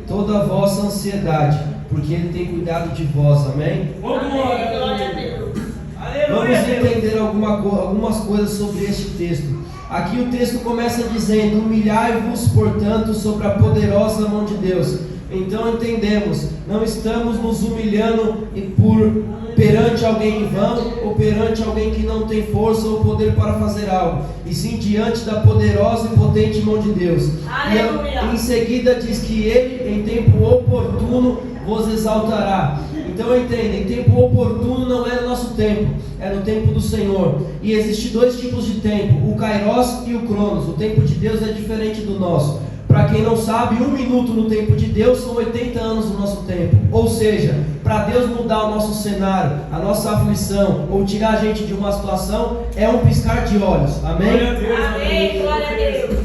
toda a vossa ansiedade, porque Ele tem cuidado de vós, amém? Vamos entender algumas coisas sobre este texto. Aqui o texto começa dizendo: humilhai-vos, portanto, sobre a poderosa mão de Deus. Então entendemos, não estamos nos humilhando perante alguém em vão, ou perante alguém que não tem força ou poder para fazer algo, e sim diante da poderosa e potente mão de Deus. E em seguida diz que Ele, em tempo oportuno, vos exaltará. Então entenda, em tempo oportuno não é no nosso tempo, é no tempo do Senhor. E existem dois tipos de tempo, o Kairos e o Cronos. O tempo de Deus é diferente do nosso. Para quem não sabe, 1 minuto no tempo de Deus são 80 anos no nosso tempo. Ou seja, para Deus mudar o nosso cenário, a nossa aflição, ou tirar a gente de uma situação, é um piscar de olhos. Amém? Glória a Deus, amém, glória a Deus.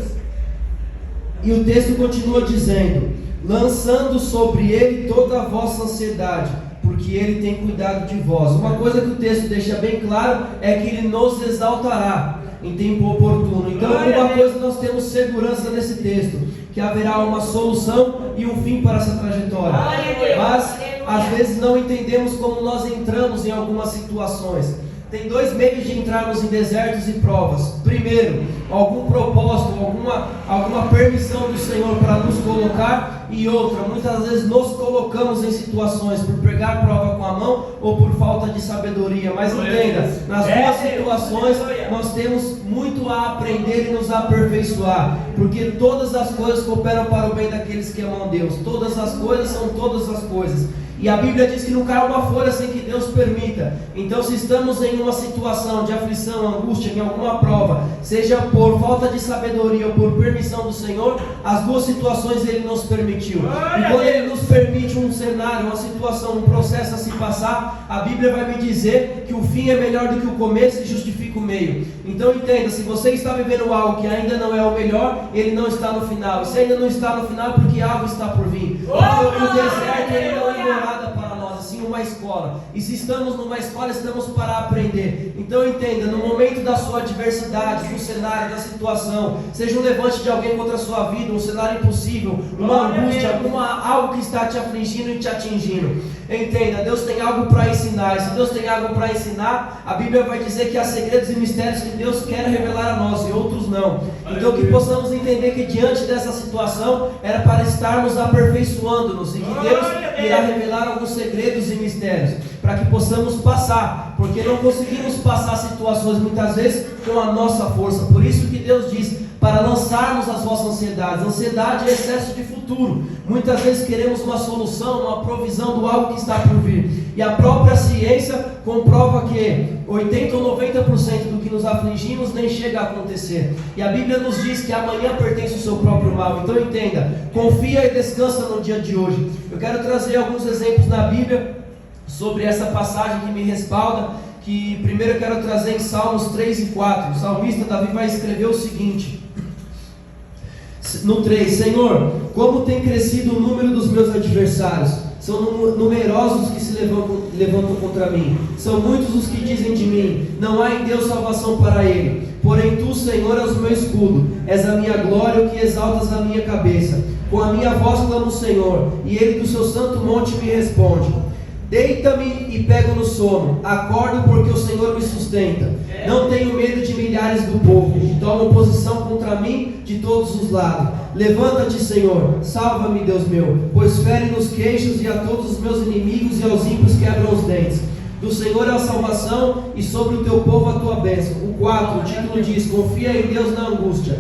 E o texto continua dizendo: lançando sobre Ele toda a vossa ansiedade, porque Ele tem cuidado de vós. Uma coisa que o texto deixa bem claro é que Ele nos exaltará em tempo oportuno. Então, uma coisa nós temos segurança nesse texto, que haverá uma solução e um fim para essa trajetória. Mas às vezes não entendemos como nós entramos em algumas situações. Tem dois meios de entrarmos em desertos e provas. Primeiro, algum propósito, alguma permissão do Senhor para nos colocar. E outra, muitas vezes nos colocamos em situações por pegar prova com a mão ou por falta de sabedoria. Mas entenda, nas duas situações nós temos muito a aprender e nos aperfeiçoar, porque todas as coisas cooperam para o bem daqueles que amam a Deus. Todas as coisas são todas as coisas. E a Bíblia diz que não cai uma folha sem que Deus permita. Então, se estamos em uma situação de aflição, angústia, em alguma prova, seja por falta de sabedoria ou por permissão do Senhor, as duas situações Ele nos permitiu. E quando Ele nos permite um cenário, uma situação, um processo a se passar, a Bíblia vai me dizer que o fim é melhor do que o começo e justifica o meio. Então entenda, se você está vivendo algo que ainda não é o melhor, ele não está no final. E se ainda não está no final, é porque algo está por vir. Porque o deserto ele não é morada para nós, assim uma escola. E se estamos numa escola, estamos para aprender. Então entenda, no momento da sua adversidade, do cenário, da situação, seja um levante de alguém contra a sua vida, um cenário impossível, uma angústia, algo que está te afligindo e te atingindo, entenda, Deus tem algo para ensinar. E se Deus tem algo para ensinar, a Bíblia vai dizer que há segredos e mistérios que Deus quer revelar a nós e outros não. Então que possamos entender que diante dessa situação era para estarmos aperfeiçoando-nos e que Deus irá revelar alguns segredos e mistérios para que possamos passar, porque não conseguimos passar situações muitas vezes com a nossa força. Por isso que Deus diz para lançarmos as vossas ansiedades. Ansiedade é excesso de futuro. Muitas vezes queremos uma solução, uma provisão do algo que está por vir. E a própria ciência comprova que 80 ou 90% do que nos afligimos nem chega a acontecer. E a Bíblia nos diz que amanhã pertence ao seu próprio mal. Então entenda, confia e descansa no dia de hoje. Eu quero trazer alguns exemplos na Bíblia sobre essa passagem que me respalda. Que primeiro eu quero trazer em Salmos 3 e 4. O salmista Davi vai escrever o seguinte: no 3, Senhor, como tem crescido o número dos meus adversários, são numerosos os que se levantam contra mim, são muitos os que dizem de mim, não há em Deus salvação para ele. Porém tu, Senhor, és o meu escudo, és a minha glória, o que exaltas a minha cabeça. Com a minha voz clamo o Senhor, e ele do seu santo monte me responde. Deita-me e pego no sono, acordo porque o Senhor me sustenta. Não tenho medo de milhares do povo, que tomam posição contra mim de todos os lados. Levanta-te, Senhor, salva-me, Deus meu, pois fere nos queixos e a todos os meus inimigos e aos ímpios quebram os dentes. Do Senhor é a salvação e sobre o teu povo a tua bênção. O 4, o título diz: confia em Deus na angústia.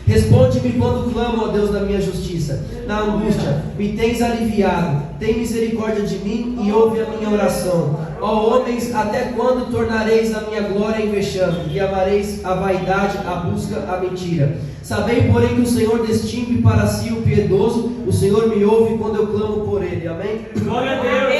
Responde-me quando clamo, ó Deus da minha justiça. Na angústia, me tens aliviado. Tem misericórdia de mim e ouve a minha oração. Ó homens, até quando tornareis a minha glória em vexame e amareis a vaidade, a busca, a mentira? Sabei, porém, que o Senhor distingue para si o piedoso. O Senhor me ouve quando eu clamo por ele. Amém? Glória a Deus.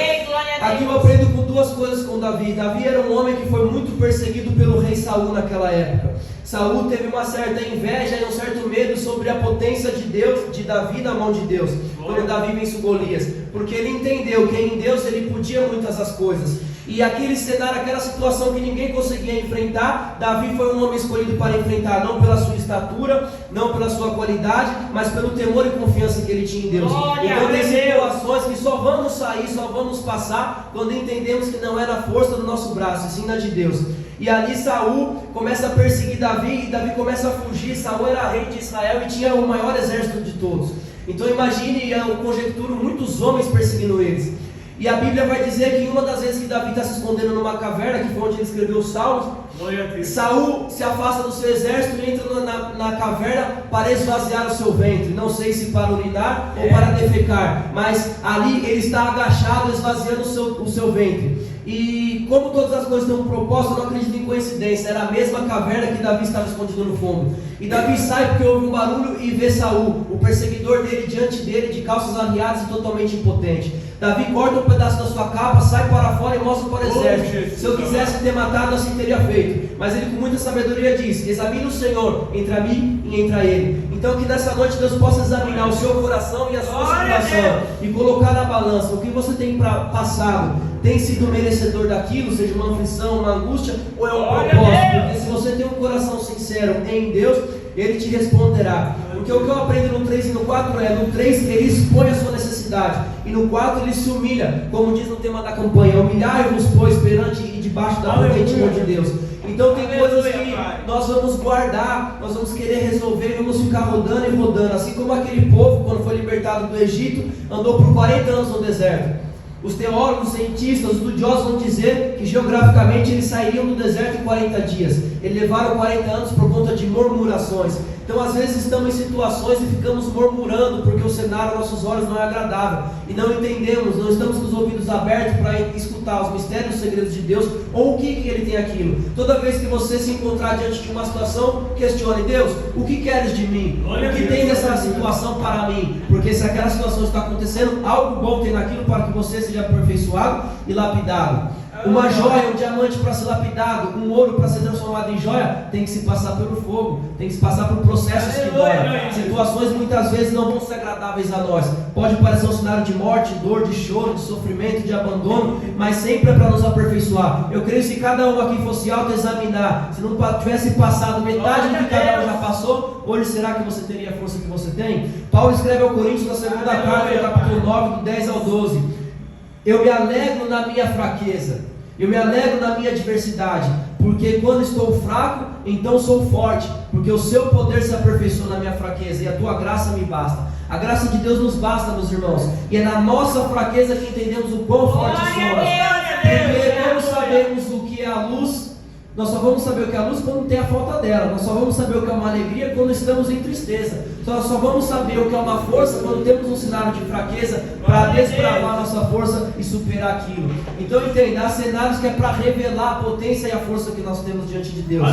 Aqui eu aprendo com duas coisas com Davi. Davi era um homem que foi muito perseguido pelo rei Saul naquela época. Saul teve uma certa inveja e um certo medo sobre a potência de Deus, de Davi na mão de Deus, quando Davi vence o Golias, porque ele entendeu que em Deus ele podia muitas das coisas. E aquele cenário, aquela situação que ninguém conseguia enfrentar, Davi foi um homem escolhido para enfrentar, não pela sua estatura, não pela sua qualidade, mas pelo temor e confiança que ele tinha em Deus. Então tem situações que só vamos sair, só vamos passar, quando entendemos que não é na força do nosso braço, e sim na de Deus. E ali Saul começa a perseguir Davi, e Davi começa a fugir. Saul era rei de Israel e tinha o maior exército de todos. Então imagine, eu conjecturo, muitos homens perseguindo eles. E a Bíblia vai dizer que uma das vezes que Davi está se escondendo numa caverna, que foi onde ele escreveu os Salmos, Saul se afasta do seu exército e entra na caverna para esvaziar o seu ventre. Não sei se para urinar ou para defecar, mas ali ele está agachado, esvaziando o seu ventre. E como todas as coisas têm um propósito, eu não acredito em coincidência. Era a mesma caverna que Davi estava escondido no fundo. E Davi sai porque ouve um barulho e vê Saul, o perseguidor dele, diante dele, de calças arriadas e totalmente impotente. Davi corta um pedaço da sua capa, sai para fora e mostra para o exército. Se eu quisesse ter matado, assim teria feito. Mas ele com muita sabedoria diz: examine o Senhor entre a mim e entre a ele. Então que nessa noite Deus possa examinar o seu coração e a sua situação, e colocar na balança o que você tem passado. Tem sido merecedor daquilo, seja uma aflição, uma angústia, ou é um propósito? Porque se você tem um coração sincero em Deus, Ele te responderá. Porque o que eu aprendo no 3 e no 4 é: no 3 ele expõe a sua necessidade, e no 4 ele se humilha, como diz no tema da campanha: humilhai-vos, pois, perante e debaixo da potente mão de Deus. Então tem coisas que nós vamos guardar, nós vamos querer resolver, e vamos ficar rodando e rodando, assim como aquele povo, quando foi libertado do Egito, andou por 40 anos no deserto. Os teólogos, cientistas, os estudiosos vão dizer que geograficamente eles sairiam do deserto em 40 dias. Eles levaram 40 anos por conta de murmurações. Então às vezes estamos em situações e ficamos murmurando porque o cenário aos nossos olhos não é agradável, e não entendemos, não estamos com os ouvidos abertos para escutar os mistérios, os segredos de Deus, ou o que Ele tem aquilo. Toda vez que você se encontrar diante de uma situação, questione: Deus, o que queres de mim? O que tem nessa situação para mim? Porque se aquela situação está acontecendo, algo bom tem naquilo para que você seja aperfeiçoado e lapidado. Uma joia, um diamante para ser lapidado, um ouro para ser transformado em joia, tem que se passar pelo fogo, tem que se passar por processos que doem. Situações muitas vezes não vão ser agradáveis a nós. Pode parecer um cenário de morte, dor, de choro, de sofrimento, de abandono, mas sempre é para nos aperfeiçoar. Eu creio que se cada um aqui fosse autoexaminar, se não tivesse passado metade do que cada um já passou, hoje será que você teria a força que você tem? Paulo escreve ao Coríntios na segunda carta, no capítulo 9, do 10 ao 12: eu me alegro na minha fraqueza, eu me alegro na minha adversidade, porque quando estou fraco, então sou forte, porque o seu poder se aperfeiçoa na minha fraqueza, e a tua graça me basta. A graça de Deus nos basta, meus irmãos, e é na nossa fraqueza que entendemos o quão fortes somos. Porque como sabemos o que é a luz, nós só vamos saber o que é a luz quando tem a falta dela. Nós só vamos saber o que é uma alegria quando estamos em tristeza. Nós só vamos saber o que é uma força quando temos um cenário de fraqueza, para desbravar a nossa força e superar aquilo. Então entenda, há cenários que é para revelar a potência e a força que nós temos diante de Deus.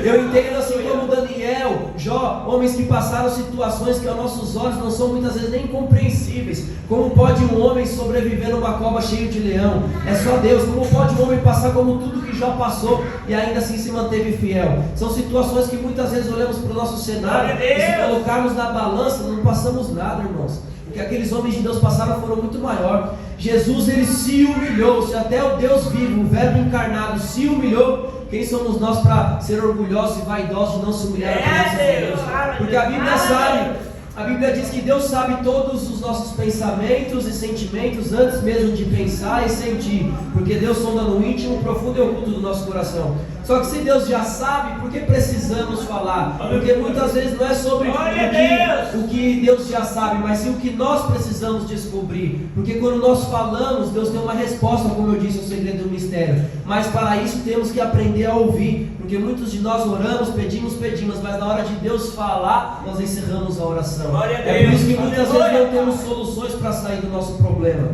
Eu entendo, assim como Daniel, Jó, homens que passaram situações que aos nossos olhos não são muitas vezes nem compreensíveis. Como pode um homem sobreviver numa cova cheia de leão? É só Deus. Como pode um homem passar como tudo que Jó passou e ainda assim se manteve fiel? São situações que muitas vezes olhamos para o nosso cenário e se colocarmos na balança, não passamos nada, irmãos. O que aqueles homens de Deus passaram foram muito maior. Jesus, ele se humilhou. Se até o Deus vivo, o verbo encarnado, se humilhou, quem somos nós para ser orgulhosos e vaidosos de não se humilhar a presença de Deus? Porque a Bíblia sabe, a Bíblia diz que Deus sabe todos os nossos pensamentos e sentimentos antes mesmo de pensar e sentir, porque Deus sonda no íntimo, profundo e oculto do nosso coração. Só que se Deus já sabe, por que precisamos falar? Porque muitas vezes não é sobre o que Deus já sabe, mas sim o que nós precisamos descobrir. Porque quando nós falamos, Deus tem uma resposta, como eu disse, o segredo do mistério. Mas para isso temos que aprender a ouvir, porque muitos de nós oramos, pedimos, mas na hora de Deus falar, nós encerramos a oração. É por isso que muitas vezes não temos soluções para sair do nosso problema.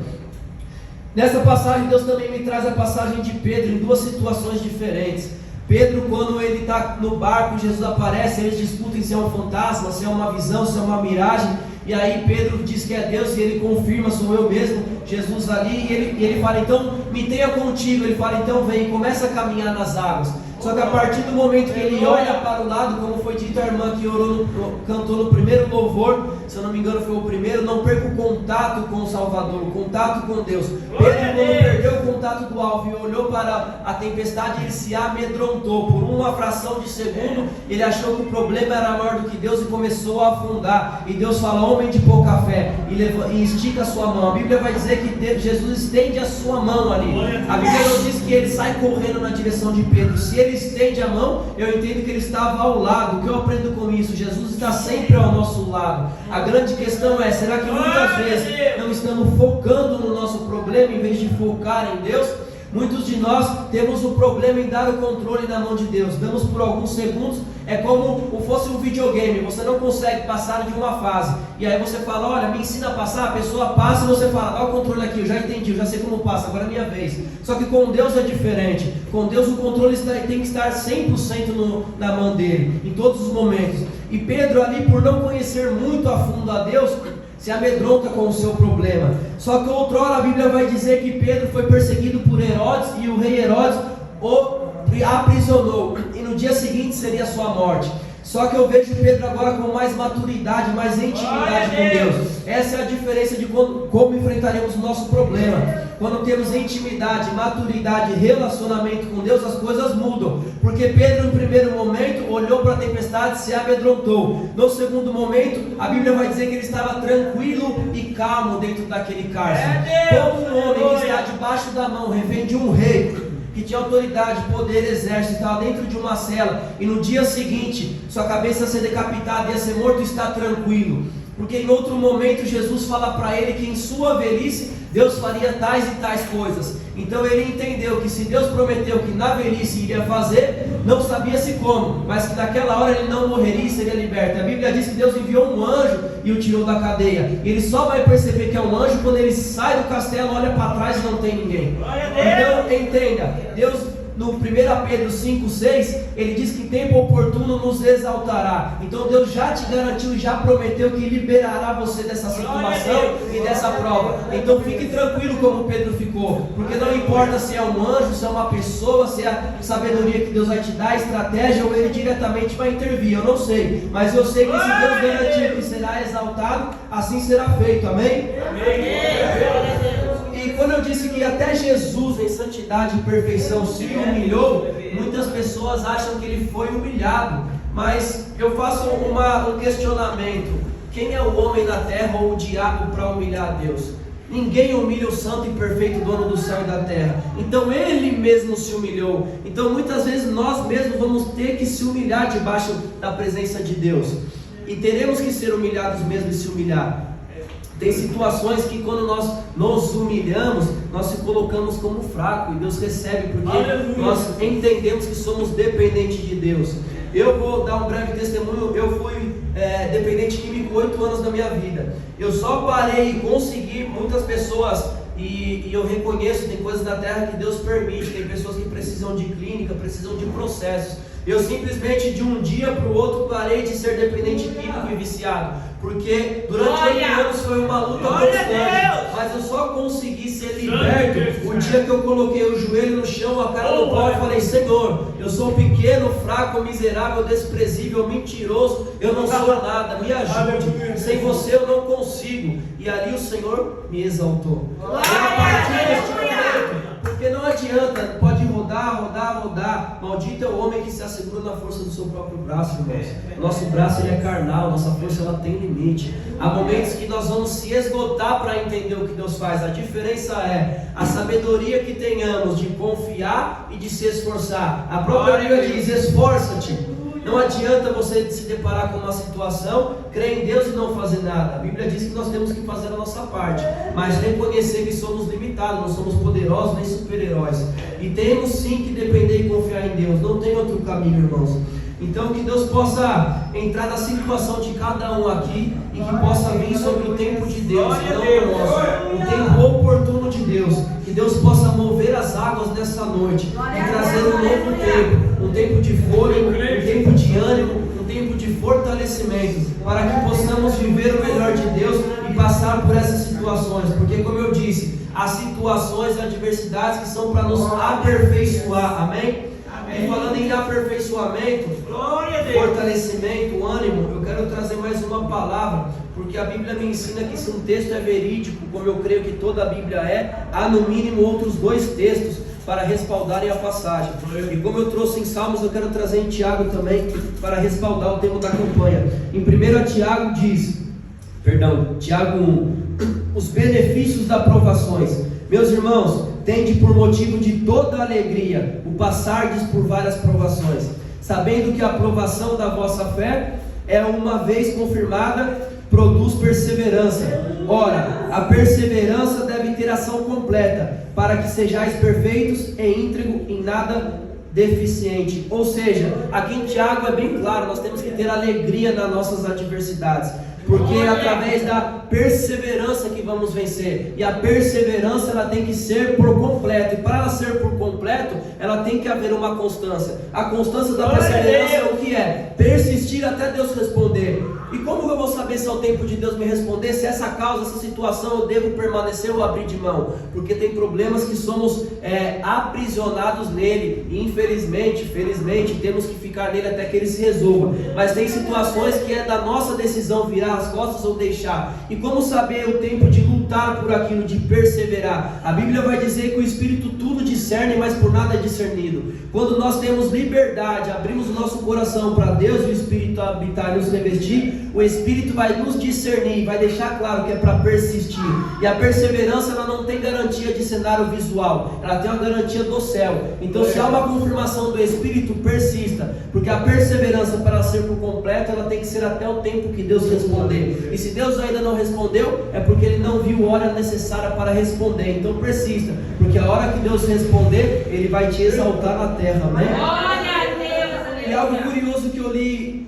Nessa passagem, Deus também me traz a passagem de Pedro em duas situações diferentes. Pedro, quando ele está no barco, Jesus aparece, eles discutem se é um fantasma, se é uma visão, se é uma miragem. e aí Pedro diz que é Deus, e ele confirma, sou eu mesmo, Jesus ali, e ele fala, então me tenha contigo, ele fala, então vem, começa a caminhar nas águas. Só que a partir do momento que ele olha para o lado, como foi dito a irmã que cantou no primeiro louvor, se eu não me engano foi o primeiro, não perca o contato com o Salvador, o contato com Deus. Pedro, quando perdeu o contato do alvo e olhou para a tempestade, ele se amedrontou. Por uma fração de segundo, ele achou que o problema era maior do que Deus e começou a afundar. E Deus fala, homem de pouca fé, e estica a sua mão. A Bíblia vai dizer que Jesus estende a sua mão ali. A Bíblia não diz que ele sai correndo na direção de Pedro. Se ele estende a mão, eu entendo que ele estava ao lado. O que eu aprendo com isso? Jesus está sempre ao nosso lado. A grande questão é, será que muitas vezes não estamos focando no nosso problema em vez de focar em Deus? Muitos de nós temos o problema em dar o controle na mão de Deus. Damos por alguns segundos, é como se fosse um videogame. Você não consegue passar de uma fase, e aí você fala, olha, me ensina a passar. A pessoa passa e você fala, dá o controle aqui, eu já entendi, eu já sei como passa, agora é minha vez. Só que com Deus é diferente. Com Deus o controle tem que estar 100% na mão dele, em todos os momentos. E Pedro ali, por não conhecer muito a fundo a Deus, se amedronta com o seu problema. Só que outrora a Bíblia vai dizer que Pedro foi perseguido por Herodes, e o rei Herodes o aprisionou, e no dia seguinte seria a sua morte. Só que eu vejo Pedro agora com mais maturidade, mais intimidade com Deus. Essa é a diferença de como enfrentaremos o nosso problema. Quando temos intimidade, maturidade, relacionamento com Deus, as coisas mudam. Porque Pedro, no primeiro momento, olhou para a tempestade e se amedrontou. No segundo momento, a Bíblia vai dizer que ele estava tranquilo e calmo dentro daquele cárcere. Como um homem que está debaixo da mão, refém de um rei, que tinha autoridade, poder, exército, estava dentro de uma cela, e no dia seguinte, sua cabeça ia ser decapitada, ia ser morto, está tranquilo. Porque em outro momento Jesus fala para ele que em sua velhice Deus faria tais e tais coisas. Então ele entendeu que se Deus prometeu que na velhice iria fazer, não sabia-se como, mas que naquela hora ele não morreria e seria liberto. A Bíblia diz que Deus enviou um anjo e o tirou da cadeia. Ele só vai perceber que é um anjo quando ele sai do castelo, olha para trás e não tem ninguém. Então entenda, Deus, no 1 Pedro 5,6, ele diz que em tempo oportuno nos exaltará. Então Deus já te garantiu e já prometeu que liberará você dessa situação e dessa prova. Então fique tranquilo como Pedro ficou, porque não importa se é um anjo, se é uma pessoa, se é a sabedoria que Deus vai te dar, estratégia, ou ele diretamente vai intervir, eu não sei, mas eu sei que se Deus garantiu que será exaltado, assim será feito, amém? E quando eu disse que até Jesus em santidade e perfeição se humilhou, muitas pessoas acham que ele foi humilhado, mas eu faço um questionamento: quem é o homem da terra ou o diabo para humilhar a Deus? Ninguém humilha o santo e perfeito dono do céu e da terra. Então ele mesmo se humilhou. Então muitas vezes nós mesmos vamos ter que se humilhar debaixo da presença de Deus, e teremos que ser humilhados mesmo e se humilhar. Tem situações que quando nós nos humilhamos, nós se colocamos como fraco, e Deus recebe, porque nós entendemos que somos dependentes de Deus. Eu vou dar um breve testemunho. Eu fui dependente químico 8 anos da minha vida. Eu só parei e consegui, muitas pessoas, e eu reconheço, tem coisas da terra que Deus permite, tem pessoas que precisam de clínica, precisam de processos. Eu simplesmente de um dia para o outro parei de ser dependente químico e viciado, porque durante 8 anos foi uma luta constante, mas eu só consegui ser liberto o dia que eu coloquei o joelho no chão, a cara no pau, e falei: Senhor, eu sou pequeno, fraco, miserável, desprezível, mentiroso, eu não sou nada, me ajude, sem você eu não consigo. E ali o Senhor me exaltou. E a partir deste momento, porque não adianta, pode rodar, maldito é o homem que se assegura na força do seu próprio braço, irmãos. Nosso braço ele é carnal, nossa força ela tem limite. Há momentos que nós vamos se esgotar para entender o que Deus faz. A diferença é a sabedoria que tenhamos de confiar e de se esforçar. A própria Bíblia diz: esforça-te. Não adianta você se deparar com uma situação, crer em Deus e não fazer nada. A Bíblia diz que nós temos que fazer a nossa parte, mas reconhecer que somos limitados, não somos poderosos nem super-heróis, e temos sim que depender e confiar em Deus. Não tem outro caminho, irmãos. Então que Deus possa entrar na situação de cada um aqui, e que possa vir sobre o tempo de Deus, e não o nosso, o tempo oportuno de Deus. Que Deus possa mover as águas nessa noite e trazer um novo tempo, um tempo de fôlego, um tempo de ânimo, um tempo de fortalecimento, para que possamos viver o melhor de Deus e passar por essas situações, porque como eu disse, há situações, adversidades que são para nos aperfeiçoar, amém? E falando em aperfeiçoamento, fortalecimento, ânimo, eu quero trazer mais uma palavra, porque a Bíblia me ensina que se um texto é verídico, como eu creio que toda a Bíblia é, há no mínimo outros 2 textos para respaldarem a passagem. E como eu trouxe em Salmos, eu quero trazer em Tiago também, para respaldar o tema da campanha. Em 1 Tiago diz, Tiago 1, os benefícios das provações. Meus irmãos, tende por motivo de toda alegria o passardes por várias provações, sabendo que a aprovação da vossa fé é uma vez confirmada, produz perseverança. Ora, a perseverança deve ter ação completa, para que sejais perfeitos e íntegros, em nada deficiente. Ou seja, aqui em Tiago é bem claro, nós temos que ter alegria nas nossas adversidades, porque é através da perseverança que vamos vencer. E a perseverança ela tem que ser por completo. E para ela ser por completo, ela tem que haver uma constância. A constância da perseverança é o que é? Persistir até Deus responder. E como eu vou saber se é o tempo de Deus me responder? Se essa causa, essa situação eu devo permanecer ou abrir de mão? Porque tem problemas que somos aprisionados nele. E infelizmente, felizmente, temos que ficar nele até que ele se resolva. Mas tem situações que é da nossa decisão virar as costas ou deixar. E como saber o tempo de lutar por aquilo, de perseverar? A Bíblia vai dizer que o Espírito tudo discerne, mas por nada é discernido. Quando nós temos liberdade, abrimos o nosso coração para Deus e o Espírito habitar e nos revestir, o Espírito vai nos discernir, vai deixar claro que é para persistir. E a perseverança ela não tem garantia de cenário visual, ela tem uma garantia do céu. Então se há uma confirmação do Espírito, persista, porque a perseverança para ser por completo, ela tem que ser até o tempo que Deus responder. E se Deus ainda não respondeu, é porque Ele não viu a hora necessária para responder. Então persista, porque a hora que Deus responder, Ele vai te exaltar na terra, amém? Glória a Deus, e algo curioso que eu li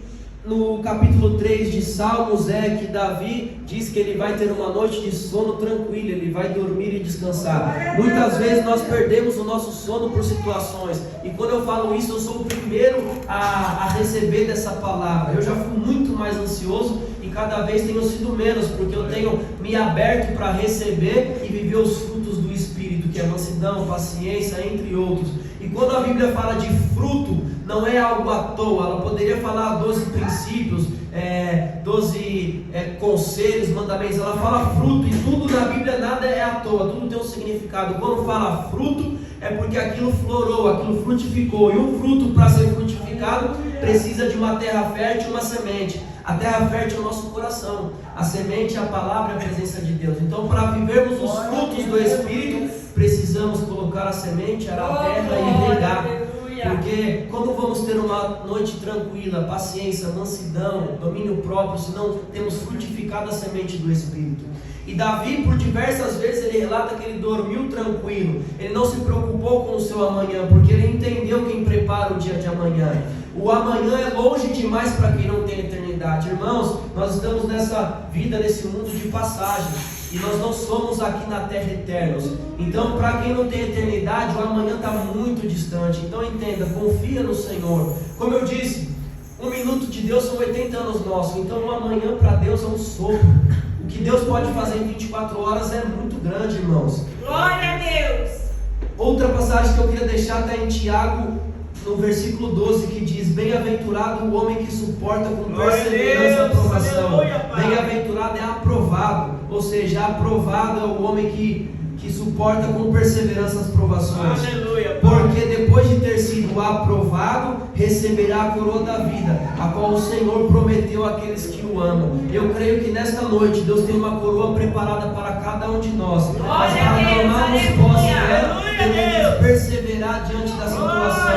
no capítulo 3 de Salmos é que Davi diz que ele vai ter uma noite de sono tranquila, ele vai dormir e descansar. Muitas vezes nós perdemos o nosso sono por situações, e quando eu falo isso, eu sou o primeiro a receber dessa palavra. Eu já fui muito mais ansioso e cada vez tenho sido menos, porque eu tenho me aberto para receber e viver os frutos do Espírito, que é mansidão, paciência, entre outros. E quando a Bíblia fala de fruto, não é algo à toa. Ela poderia falar 12 princípios, 12 conselhos, mandamentos. Ela fala fruto, e tudo na Bíblia nada é à toa, tudo tem um significado. Quando fala fruto, é porque aquilo florou, aquilo frutificou. E um fruto, para ser frutificado, precisa de uma terra fértil e uma semente. A terra fértil é o nosso coração, a semente é a palavra e a presença de Deus. Então, para vivermos os frutos do Espírito, precisamos colocar a semente, arar a terra e regar. Porque como vamos ter uma noite tranquila, paciência, mansidão, domínio próprio, se não temos frutificado a semente do Espírito? E Davi, por diversas vezes, ele relata que ele dormiu tranquilo, ele não se preocupou com o seu amanhã, porque ele entendeu quem prepara o dia de amanhã. O amanhã é longe demais para quem não tem eternidade. Irmãos, nós estamos nessa vida, nesse mundo de passagem, e nós não somos aqui na terra eternos. Então, para quem não tem eternidade, o amanhã está muito distante. Então entenda, confia no Senhor. Como eu disse, 1 minuto de Deus são 80 anos nossos. Então o amanhã para Deus é um sopro. O que Deus pode fazer em 24 horas é muito grande, irmãos. Glória a Deus. Outra passagem que eu queria deixar está em Tiago, no versículo 12, que diz: bem-aventurado o homem que suporta com perseverança a aprovação. Bem-aventurado é aprovado, ou seja, aprovado é o homem que suporta com perseverança as provações. Aleluia. Porque depois de ter sido aprovado, receberá a coroa da vida, a qual o Senhor prometeu àqueles que o amam. Eu creio que nesta noite Deus tem uma coroa preparada para cada um de nós. Mas para tomarmos posse dela, devemos perseverar diante da situação.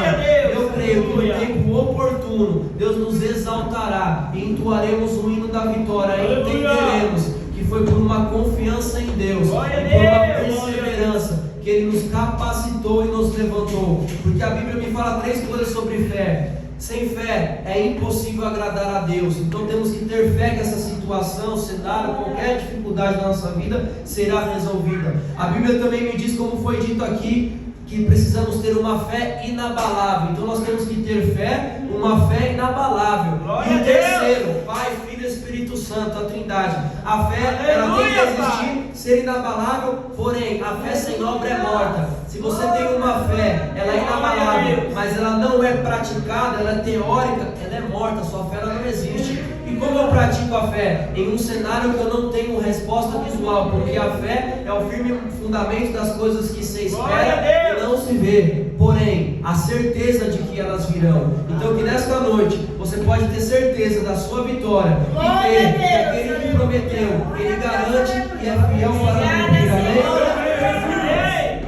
Eu creio que no tempo oportuno Deus nos exaltará e entoaremos o hino da vitória. E entenderemos que foi por uma confiança em Deus e por uma perseverança que Ele nos capacitou e nos levantou. Porque a Bíblia me fala 3 coisas sobre fé. Sem fé é impossível agradar a Deus. Então temos que ter fé que essa situação, cenário, qualquer dificuldade da nossa vida será resolvida. A Bíblia também me diz, como foi dito aqui, que precisamos ter uma fé inabalável. Então nós temos que ter fé, uma fé inabalável. Glória E o a Deus. terceiro, Pai, Filho e Espírito Santo, a Trindade. A fé, ela tem que Aleluia, existir, ser inabalável, porém a fé sem obra é morta. Se você tem uma fé, ela é inabalável, mas ela não é praticada, ela é teórica, ela é morta, sua fé ela não existe. E como eu pratico a fé? Em um cenário que eu não tenho resposta visual, porque a fé é o firme fundamento das coisas que se espera e não se vê, porém a certeza de que elas virão. Então que nesta noite você pode ter certeza da sua vitória e ter que aquele que prometeu, ele garante e é fiel para cumprir. Amém?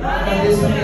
Agradeço a minha